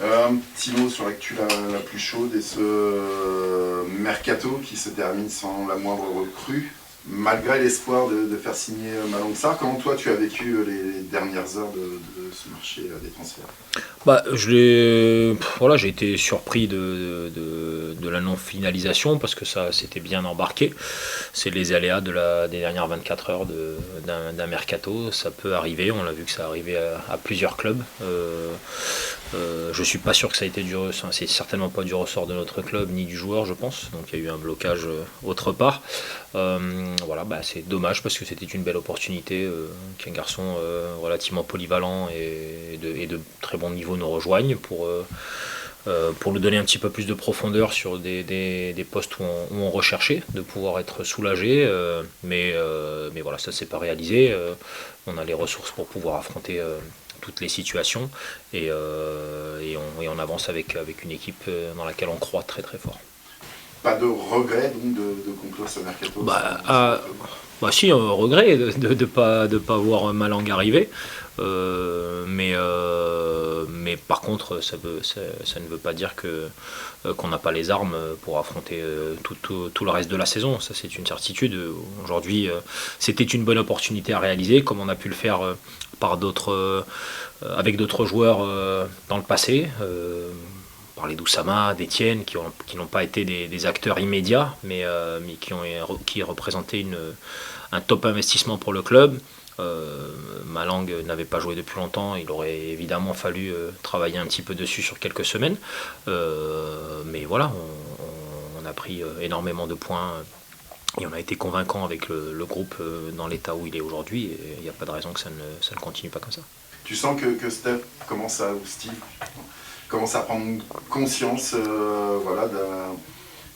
Un petit mot sur l'actu la plus chaude et ce mercato qui se termine sans la moindre recrue, malgré l'espoir de faire signer Malang Sarr. Comment toi tu as vécu les dernières heures de ce marché des transferts? Bah, voilà, j'ai été surpris de la non-finalisation parce que ça s'était bien embarqué. C'est les aléas des dernières 24 heures d'un mercato. Ça peut arriver, on l'a vu que ça arrivait à plusieurs clubs. Je suis pas sûr que ça a été c'est certainement pas du ressort de notre club ni du joueur, je pense. Donc il y a eu un blocage autre part. Voilà, bah, c'est dommage parce que c'était une belle opportunité qu'un garçon relativement polyvalent et de très bon niveau nous rejoigne pour nous donner un petit peu plus de profondeur sur des postes où on recherchait, de pouvoir être soulagé. Mais voilà, ça ne s'est pas réalisé. On a les ressources pour pouvoir affronter toutes les situations et on avance avec une équipe dans laquelle on croit très très fort. Pas de regret donc de conclure ce mercato Bah si, regret de pas voir Malang arriver. Mais par contre, ça ne veut pas dire qu'on n'a pas les armes pour affronter tout le reste de la saison. Ça, c'est une certitude. Aujourd'hui, c'était une bonne opportunité à réaliser, comme on a pu le faire avec d'autres joueurs dans le passé. Parler d'Oussama, d'Etienne, qui n'ont pas été des acteurs immédiats, mais qui représentaient un top investissement pour le club. Malang n'avait pas joué depuis longtemps, il aurait évidemment fallu travailler un petit peu dessus sur quelques semaines. Mais voilà, on a pris énormément de points et on a été convaincant avec le groupe dans l'état où il est aujourd'hui, et il n'y a pas de raison que ça ne continue pas comme ça. Tu sens que Steve ou Steve commence à prendre conscience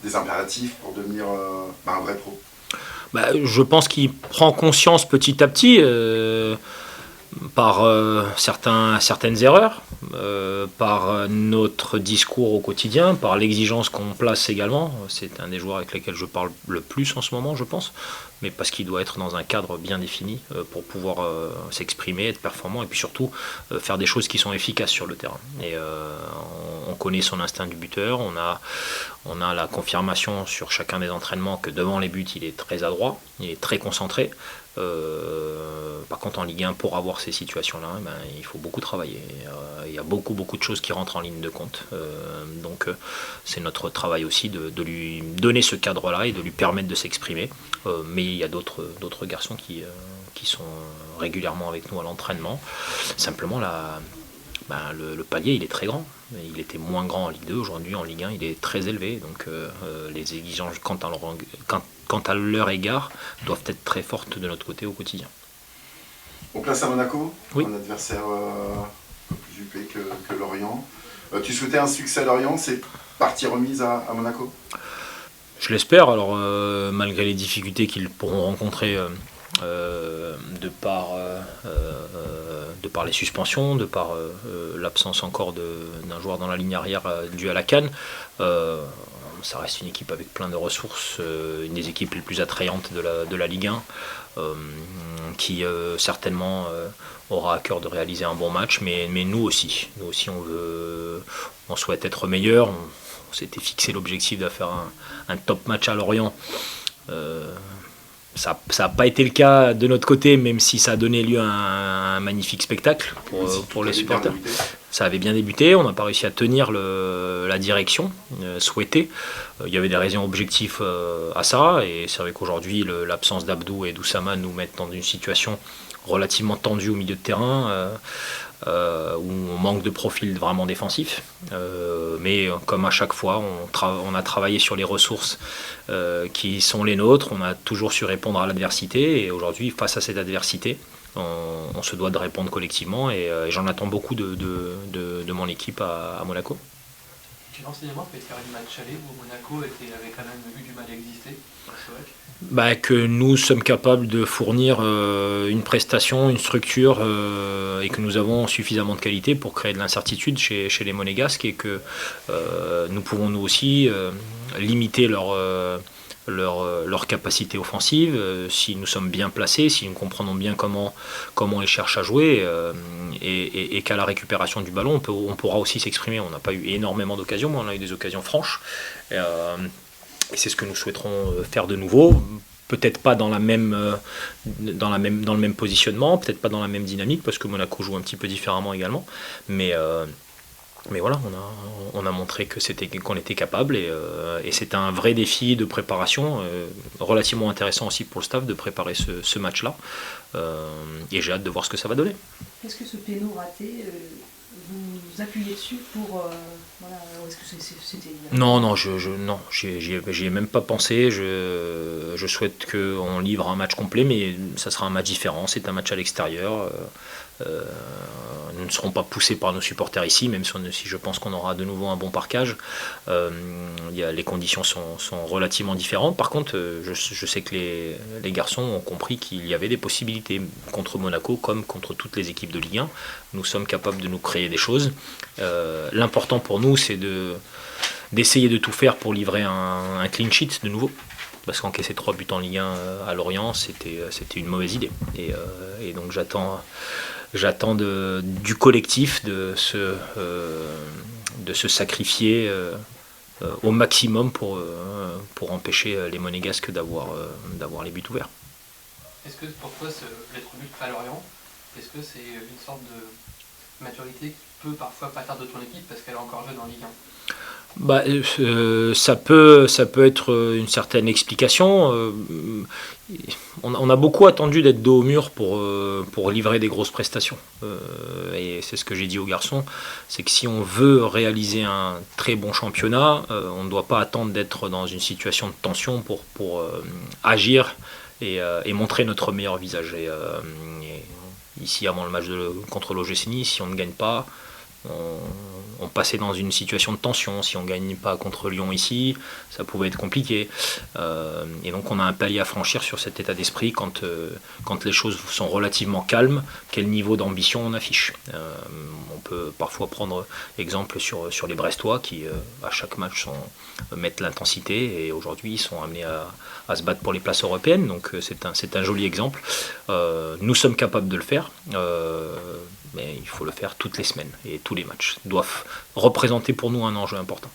des impératifs pour devenir un vrai pro? Bah, je pense qu'il prend conscience petit à petit par certaines erreurs, par notre discours au quotidien, par l'exigence qu'on place également. C'est un des joueurs avec lesquels je parle le plus en ce moment, je pense, mais parce qu'il doit être dans un cadre bien défini pour pouvoir s'exprimer, être performant et puis surtout faire des choses qui sont efficaces sur le terrain. Et on connaît son instinct du buteur, on a la confirmation sur chacun des entraînements que devant les buts il est très adroit, il est très concentré. Par contre en Ligue 1, pour avoir ces situations-là, il faut beaucoup travailler. Il y a beaucoup de choses qui rentrent en ligne de compte. Donc c'est notre travail aussi de lui donner ce cadre-là et de lui permettre de s'exprimer. Mais il y a d'autres garçons qui sont régulièrement avec nous à l'entraînement. Simplement le palier il est très grand. Il était moins grand en Ligue 2, aujourd'hui en Ligue 1 il est très élevé. Donc les exigences quant à leur égard doivent être très fortes de notre côté au quotidien. On place à Monaco, oui. Un adversaire un peu plus huppé que Lorient. Tu souhaitais un succès à Lorient, c'est partie remise à Monaco? Je l'espère, alors malgré les difficultés qu'ils pourront rencontrer de par les suspensions, de par l'absence encore d'un joueur dans la ligne arrière due à la CAN. Ça reste une équipe avec plein de ressources, une des équipes les plus attrayantes de la Ligue 1, qui certainement aura à cœur de réaliser un bon match, mais nous aussi on souhaite être meilleur. On s'était fixé l'objectif de faire un top match à Lorient. Ça n'a pas été le cas de notre côté, même si ça a donné lieu à un magnifique spectacle pour les supporters. Ça avait bien débuté, on n'a pas réussi à tenir la direction souhaitée. Il y avait des raisons objectives à ça, et c'est vrai qu'aujourd'hui l'absence d'Abdou et d'Oussama nous mettent dans une situation relativement tendue au milieu de terrain, où on manque de profil vraiment défensif. Mais comme à chaque fois, on a travaillé sur les ressources qui sont les nôtres, on a toujours su répondre à l'adversité, et aujourd'hui, face à cette adversité, on se doit de répondre collectivement, et j'en attends beaucoup de mon équipe à Monaco. Quel enseignement peut faire une match aller où Monaco avait quand même eu du mal à exister? Que nous sommes capables de fournir une prestation, une structure, et que nous avons suffisamment de qualité pour créer de l'incertitude chez les Monégasques, et que nous pouvons nous aussi limiter leur capacité offensive, si nous sommes bien placés, si nous comprenons bien comment ils cherchent à jouer, et qu'à la récupération du ballon, on pourra aussi s'exprimer. On n'a pas eu énormément d'occasions, mais on a eu des occasions franches. Et c'est ce que nous souhaiterons faire de nouveau. Peut-être pas dans le même positionnement, peut-être pas dans la même dynamique, parce que Monaco joue un petit peu différemment également. Mais voilà, on a montré qu'on était capable, et c'est un vrai défi de préparation, relativement intéressant aussi pour le staff de préparer ce match-là. Et j'ai hâte de voir ce que ça va donner. Est-ce que ce péno raté, vous appuyez dessus pour... voilà, ou est-ce que c'était... Non, j'y ai même pas pensé. Je souhaite qu'on livre un match complet, mais ça sera un match différent. C'est un match à l'extérieur. Nous ne serons pas poussés par nos supporters ici, même si je pense qu'on aura de nouveau un bon parquage. Les conditions sont relativement différentes. Par contre, je sais que les garçons ont compris qu'il y avait des possibilités contre Monaco comme contre toutes les équipes de Ligue 1. Nous sommes capables de nous créer des choses. L'important pour nous, c'est d'essayer de tout faire pour livrer un clean sheet de nouveau. Parce qu'encaisser 3 buts en Ligue 1 à Lorient, c'était une mauvaise idée. Et donc j'attends du collectif de se sacrifier au maximum pour empêcher les Monégasques d'avoir les buts ouverts. Est-ce que pour toi, l'être but à Lorient, est-ce que c'est une sorte de maturité qui peut parfois pas faire de ton équipe parce qu'elle est encore jeune en Ligue 1? Ça peut être une certaine explication. On a beaucoup attendu d'être dos au mur pour livrer des grosses prestations. Et c'est ce que j'ai dit aux garçons, c'est que si on veut réaliser un très bon championnat, on ne doit pas attendre d'être dans une situation de tension pour agir et montrer notre meilleur visage. Et ici, avant le match contre l'OGC Nice, si on ne gagne pas, on passait dans une situation de tension. Si on ne gagne pas contre Lyon ici, ça pouvait être compliqué. Et donc on a un palier à franchir sur cet état d'esprit quand les choses sont relativement calmes, quel niveau d'ambition on affiche. On peut parfois prendre exemple sur les Brestois qui à chaque match mettent l'intensité, et aujourd'hui ils sont amenés à se battre pour les places européennes, donc c'est un joli exemple. Nous sommes capables de le faire, mais il faut le faire toutes les semaines, et tous les matchs doivent représenter pour nous un enjeu important.